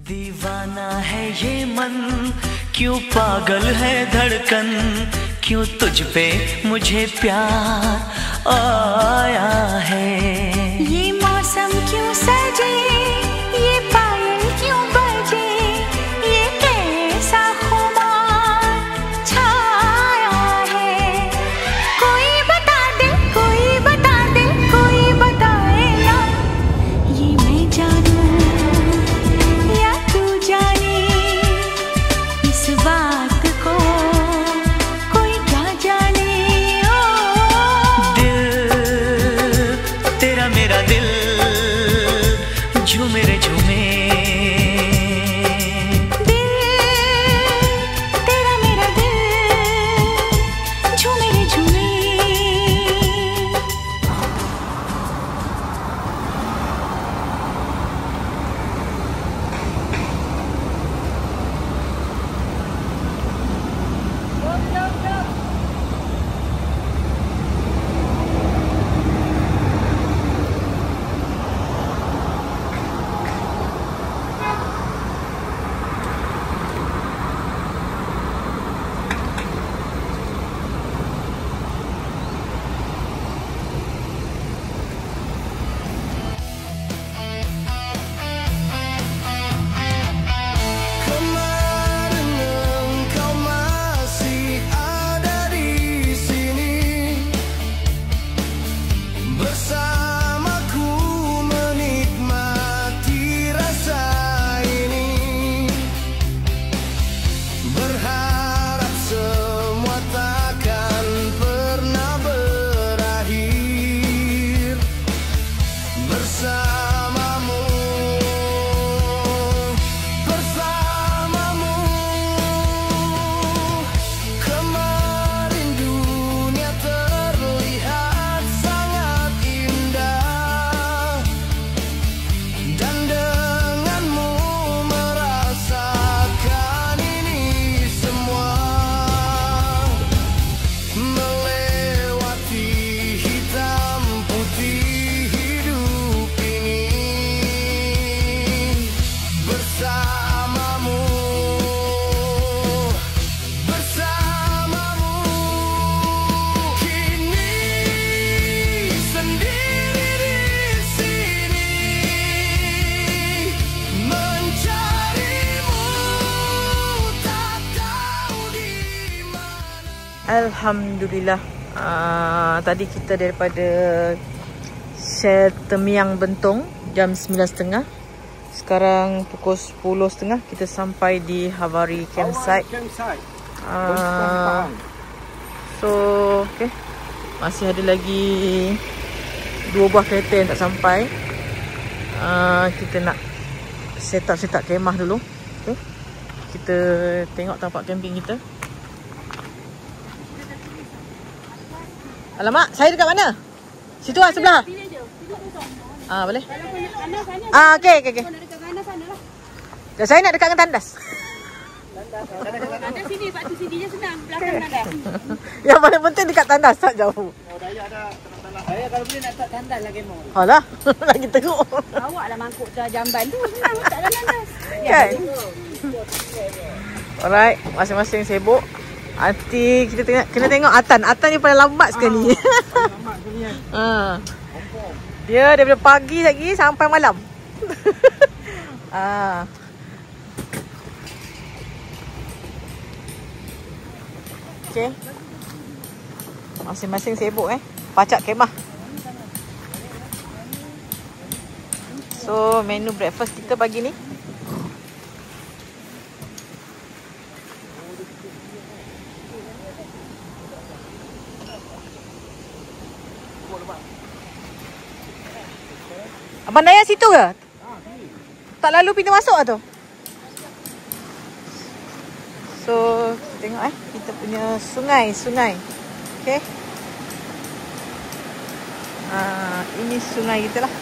दीवाना है ये मन, क्यों पागल है धड़कन, क्यों तुझ पे मुझे प्यार आया है। ये मौसम क्यों सजे, ये पायल क्यों बजे, ये कैसा खुमार छाया है। कोई बता दे, कोई बता दे, कोई बताए ना, ये मैं जानूं या तू जाने, इस बात को कोई क्या जाने। ओ दिल तेरा मेरा दिल झूमे रे झूमे, तेरा मेरा दिल झूमे रे झूमे। Alhamdulillah. Tadi kita daripada Shell Temiang Bentong jam 9.30. Sekarang pukul 10.30 kita sampai di Havari Campsite. So okay, masih ada lagi 2 buah kereta yang tak sampai. Kita nak set up kemah dulu. Okay, kita tengok tempat camping kita. Alamak, saya dekat mana? Situ lah, sebelah. Boleh? Okey. Saya nak dekat dengan tandas. Tandas sini, Pak tu sini je senang. Belakang tandas. Yang paling penting dekat tandas, tak jauh. Daya ada saya kalau boleh nak letak tandas lah kemau. Alah, lagi teruk. Awaklah mangkuk jamban tu senang letak dalam tandas. Kan? Alright, masing-masing sibuk. Nanti kita kena tengok Atan. Atan ni paling lambat sekali. Lambat sekali kan. Dia daripada pagi lagi sampai malam. Okay. Masing-masing sibuk pacak kemah. So menu breakfast kita pagi ni Abang Dayang situ ke? Tak lalu pintu masuk lah tu. So tengok kita punya sungai. Okay. Ini sungai kita lah.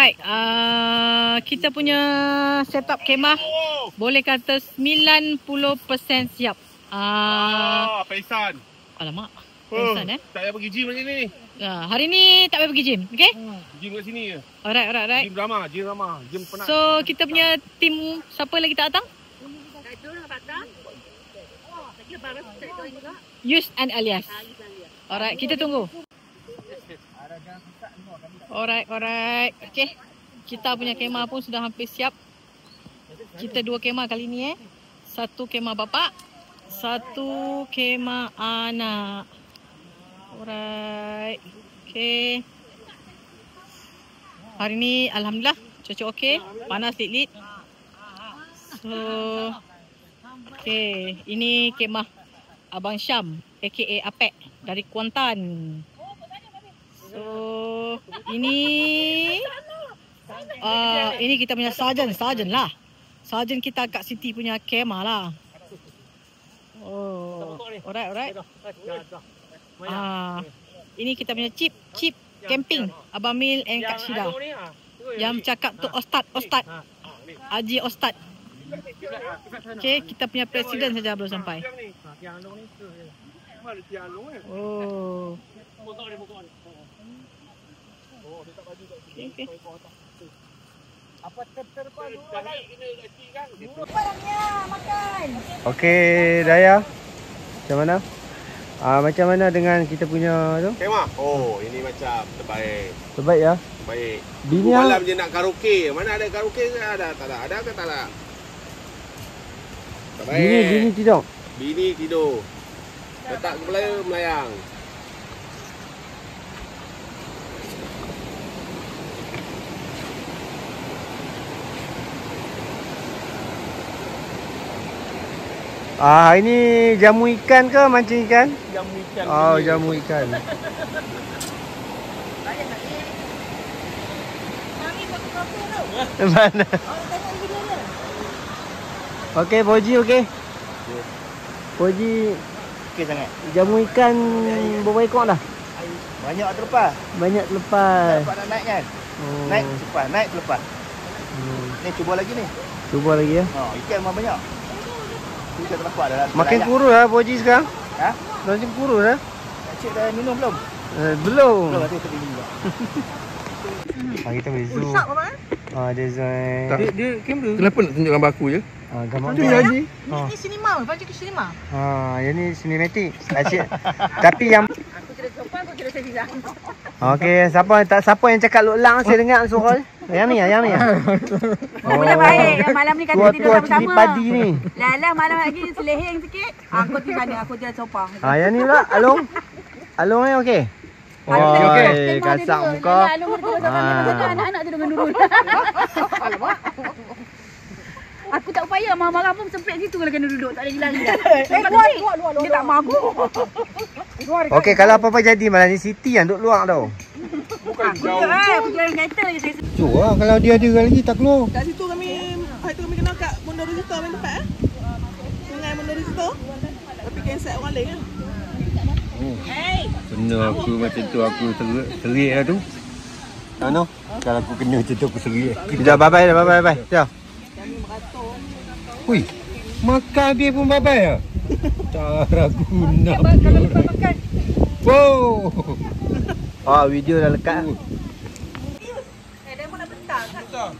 Alright, kita punya setup kemah boleh kata 90% siap. Paisan. Alamak, paisan Tak payah pergi gym macam ni. hari ni tak payah pergi gym, okay? Gym kat sini je. Alright. Gym ramah. Gym penat. So, kita punya tim siapa lagi tak datang? Yus and Alias. Alright, kita tunggu. Alright. Okay. Kita punya kemah pun sudah hampir siap. Kita 2 kemah kali ni 1 kemah bapak, 1 kemah anak. Alright. Okay. Hari ni alhamdulillah cuaca okey, panas lit-lit. So okay, ini kemah Abang Syam aka Apek dari Kuantan. So ini kita punya sarjan lah. Sarjan kita kat Siti punya kemah lah. Oh, alright. Ini kita punya chip camping Abang Mil and Kak Syida. Yang cakap tu Ustaz Haji Ustaz. Okay, kita punya presiden saja belum sampai. Oh. Okay. Okey, Daya. Macam mana? Macam mana dengan kita punya tu? Kemah. Oh, ini macam terbaik. Terbaik ya? Baik. Bini malam je nak karaoke. Mana ada karaoke ke? Ada tak ada? Ada ke tak ada? Terbaik. Bini tidur. Bini tidur. Letak kepala melayang. Ini jamu ikan ke mancing ikan? Jamu ikan. Oh, jamu ikan. Mana? Okey, Poji okey. Poji Okey sangat. jamu ikan berapa ekor dah? Banyak terlepas. Banyak terlepas. Dapat nak naik kan? Naik terlepas, naik terlepas. Ni cuba lagi ni. Cuba lagi ya. Ikan memang banyak. Kita terlepas dah. Makin kurus lah Poji sekarang. Ha? Makin kurus dah. Cik dah minum belum? Belum. Belum, nanti kita minum juga. Kita boleh zoom. Design. Dia kamera. Kenapa nak tunjuk gambar aku je? Gambar Tu je Haji. Ini cinema, baca ke cinema. Yang ni cinematic. Tapi yang okey, siapa yang cakap Lok Lang saya dengar suara. Yang ni. Boleh baik. Yang malam ni kata tidur sama-sama. Cili padi ni. Lah malam lagi seleheng sikit. Aku di mana aku dia sopa. Yang ni pula Along ni okey. Okey, kasak muka. Anak-anak tu dengan dulu. Aku tak payah marah-marah pun sempit situ kalau kena duduk. Tak ada lari dah. Luar. Dia tak mahu. Okey, kalau apa-apa jadi malam ni Siti yang duduk luar tau. Bukan jauh. Aku jalan kereta lagi saya. Cuba lah kalau dia ada lagi tak keluar. Kat situ kami, hari tu kami kena kat Mondoro situ main tempat Sungai Mondoro situ. Tapi cancel orang lain kan. Kena aku macam tu aku serik lah tu. Mana? Kalau aku kena macam tu aku serik. Sekejap, bye-bye dah, bye-bye. Sekejap. Hui, makan dia pun bye-bye lah. Tak ragu nak. Kalau lepas makan. Wow. Video dah lekat. Dia pun nak betang kan?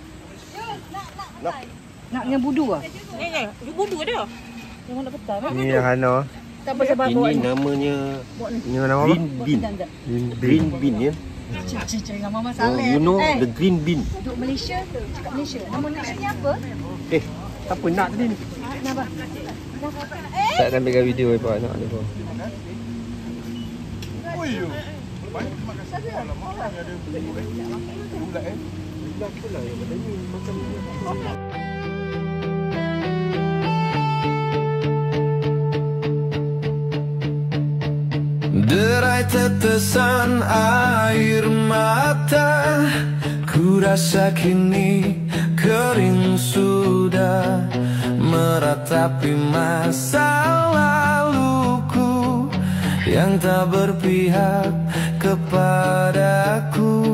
Nak dengan budu ah? Ni budu dia. Yang nak betang. Ni yang Hana. Tak apa sebab bawa ni. Namanya Ni nama apa? green bean ya. Cari nama Mama Saleh. You know the green bean. Duduk Malaysia tu. Cakap Malaysia. Nama Malaysia ni apa? Apa nak tadi ni? Kenapa? Tak nak ambil video apa nak ni pun. Derai tetesan air mata, ku rasa kini kering sudah meratapi masa laluku yang tak berpihak kepadaku.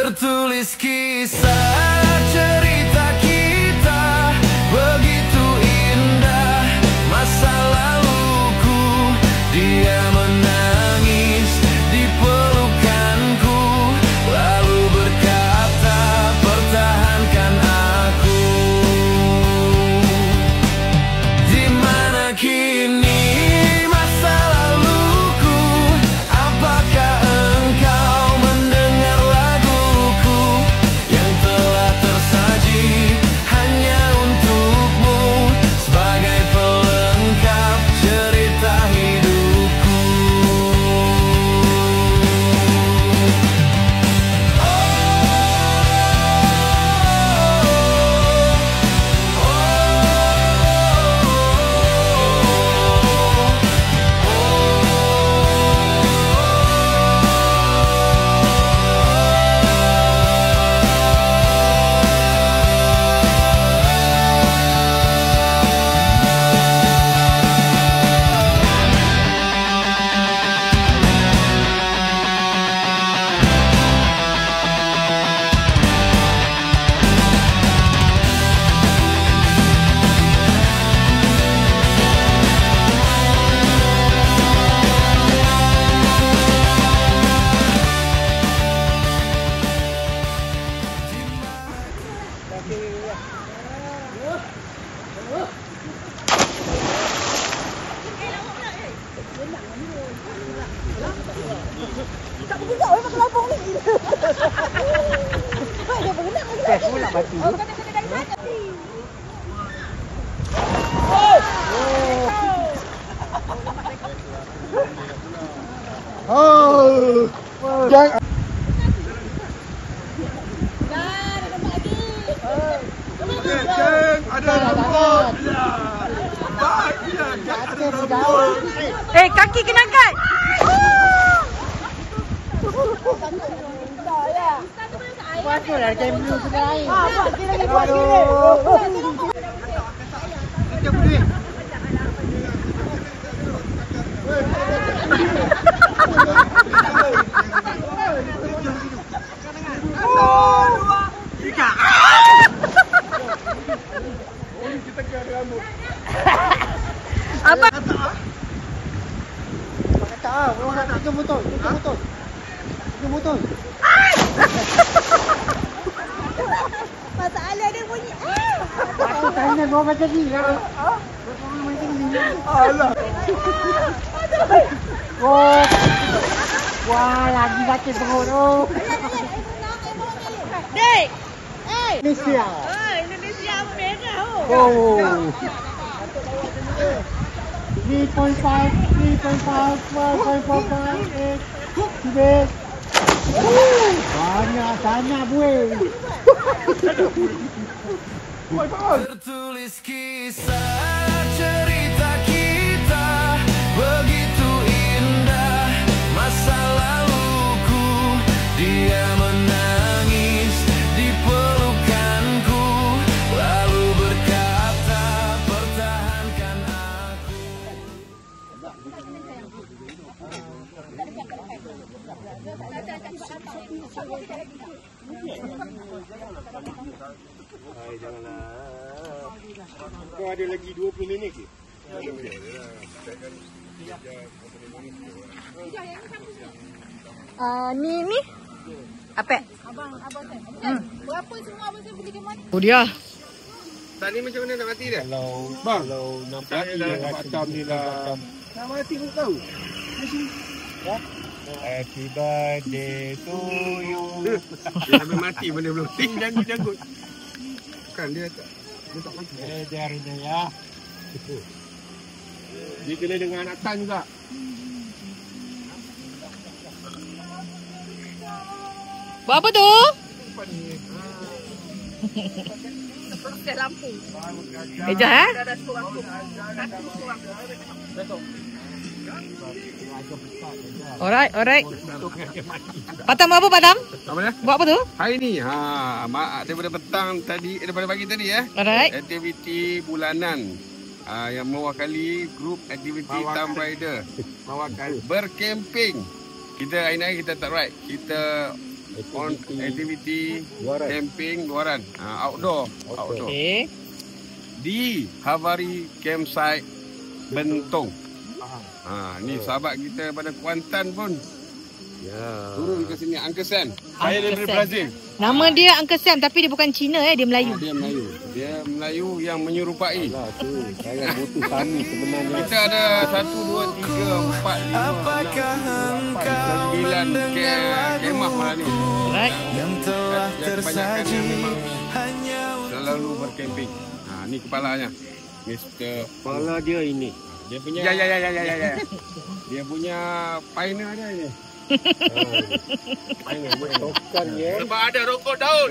Tertulis kisah cerita kita begitu indah, masa laluku dia menangis di pelukanku lalu berkata pertahankan aku. Di mana kini masa laluku, apakah engkau mendengar laguku yang telah tersaji hanya untukmu sebagai pelengkap cerita hidupku. Kaki kena kat. Apa? Orang nak tiga motor. Masalah dia bunyi. Aku tanya gua macam ni lah. Alah. Wah, lagi sakit perut tu. Dek. Indonesia. Indonesia apa merah tu? Oh. 3.5, 4.5, 8. Banyak sangat buih. Tertulis kisah cerita kita begitu indah, masa laluku dia menangis di pelukanku lalu berkata pertahankan aku. Hai, janganlah. Kau ada lagi 20 minit ke? Ni apa? Abang tu. Berapa semua abang saya beli ke mana? Oh dia. Tadi macam mana nak mati dia? Kalau nampak macam ni lah. Nak mati pun tahu. Happy birthday to you. Dia sampai mati benda belum. Janggut. Kan dia tak mati. Biarnya ya. Dia kena dengan anak tan juga. Buat apa tu? Set lampu. Ejah Dah suruh aku. Alright. Patam apa Patam? Apa dia? Buat apa tu? Hari ni, daripada pagi tadi Alright. aktiviti bulanan yang mewakili grup aktiviti Thumb Rider berkemping. Kita hari ni kita tak ride, kita on activity camping luaran, outdoor. Okey. Di Havari Campsite Bentong. Ni sahabat kita pada Kuantan pun. Turun ke sini, Uncle Sam. Saya dari Brazil. Nama dia Uncle Sam tapi dia bukan Cina dia Melayu. Dia Melayu yang menyerupai. Saya butuh tani sebenarnya. Kita ada 1, 2, 3, 4, 5, 6, 9 kemah malam ni. Alright. Yang telah tersaji selalu berkemping. Ni kepalanya. Mr. Kepala dia ini. Dia punya Dia punya pioneer dia ni. Tokan ya. Sebab ada rokok daun.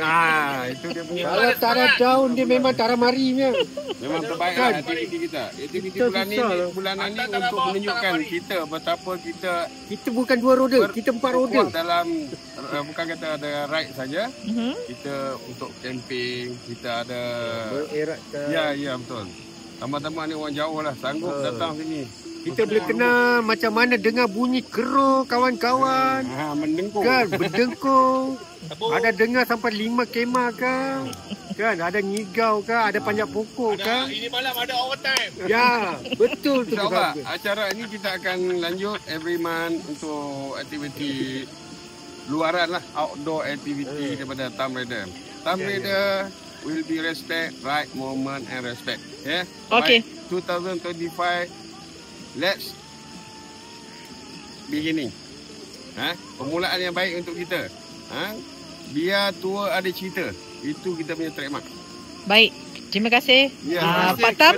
Itu dia punya. Kalau tak ada daun dia memang tak ada marinya. Memang terbaik lah aktiviti kita. Aktiviti bulan ini untuk menunjukkan kita betapa Kita bukan 2 roda, kita 4 roda. Dalam bukan kata ada ride saja. Kita untuk camping, kita ada bereratkan. Ya betul. Teman-teman ni orang jauh lah sanggup datang sini. Kita boleh kenal macam mana dengar bunyi keruh kawan-kawan. Mendengkung. Kan, berdengkung. Ada dengar sampai 5 kemah kan. Kan, ada ngigau kan, ada panjat pokok kan. Ini malam ada overtime. Ya, betul tu. InsyaAllah, acara ini kita akan lanjut every month untuk aktiviti luaran lah. Outdoor activity daripada Thumb Raider. Thumb Raider will be respect, right moment and respect. Yeah? Okay. By 2025, let's beginning. Permulaan yang baik untuk kita. Biar tua ada cerita. Itu kita punya trademark. Baik. Terima kasih Ya, Pak Tam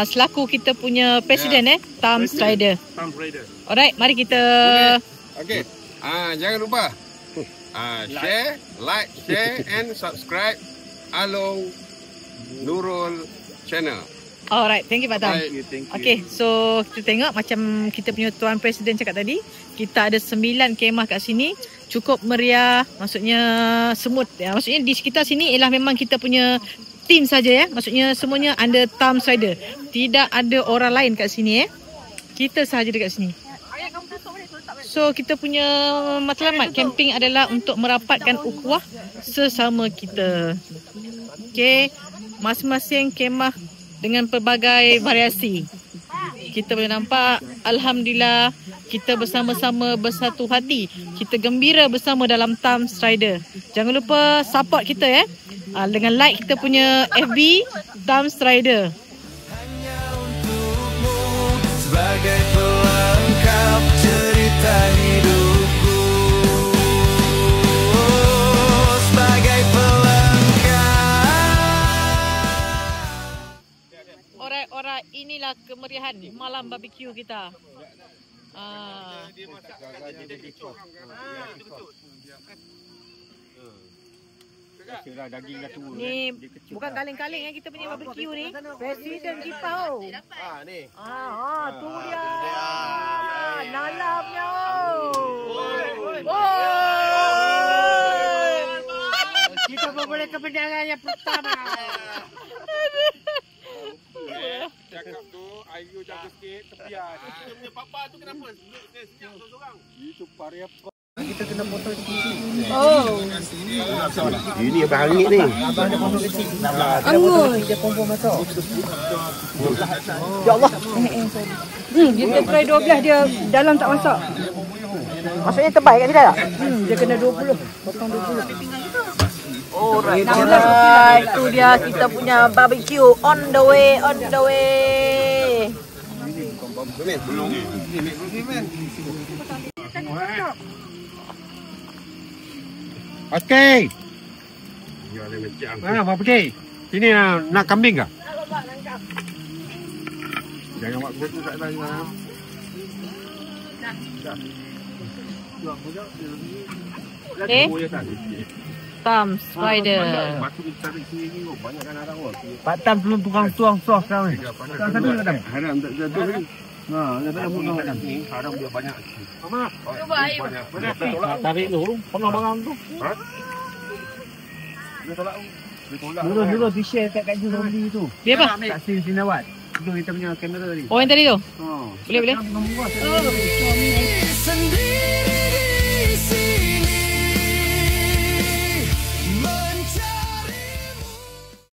selaku kita punya presiden Thumb Raider. Alright, mari kita Okay. Jangan lupa share, like, share and subscribe Along Nurul channel. Alright, thank you Pak Tam. Thank you. Okay, so kita tengok macam kita punya Tuan Presiden cakap tadi, kita ada 9 kemah kat sini, cukup meriah, maksudnya semut. Maksudnya di sekitar sini ialah memang kita punya team saja ya. Maksudnya semuanya under Thumb Raider. Tidak ada orang lain kat sini Kita sahaja dekat sini. So kita punya matlamat camping adalah untuk merapatkan ukhuwah sesama kita. Okay, masing-masing kemah dengan pelbagai variasi. Kita boleh nampak, alhamdulillah, kita bersama-sama bersatu hati. Kita gembira bersama dalam Thumb Raider. Jangan lupa support kita dengan like kita punya FB Thumb Raider. Hanya untukmu sebagai pelengkap cerita hidupku. Sebagai Alright, inilah kemeriahan malam barbecue kita. Ni bukan kaleng-kaleng kita punya barbecue ni. Presiden kita. Ni. Tu dia. Nalamnya. Kita boleh kemenangan yang pertama. Cakap tu, Ayu jaga sikit tepian. Kita punya papa tu kenapa? Senyap seorang. Itu pariap. Kita kena potong kecil. Ini abang hangit ni. Abang ada potong kecil. Anggur. Dia pompom masuk. Ya Allah. Dia try 12 dia dalam tak masak. Maksudnya terbaik kat dia tak? Dia kena 20. Potong 20. Alright, itu dia kita punya barbecue on the way. Okey. Apa pergi? Sini nak kambing ke? Jangan buat begitu tak ada jangan. Okay. Thumb Raider. Pak Tam belum tukang tuang sos sekarang ni. Haram tak jatuh lagi. Dia tak nak haram ni. Haram dia banyak. Mama. Cuba air. Tarik dulu. Pernah barang tu. Dia tolak. Dulu di share kat Kak Zombie tu. Dia apa? Kat Sinawat. Itu kita punya kamera ni. Oh yang tadi tu? Boleh. sendiri.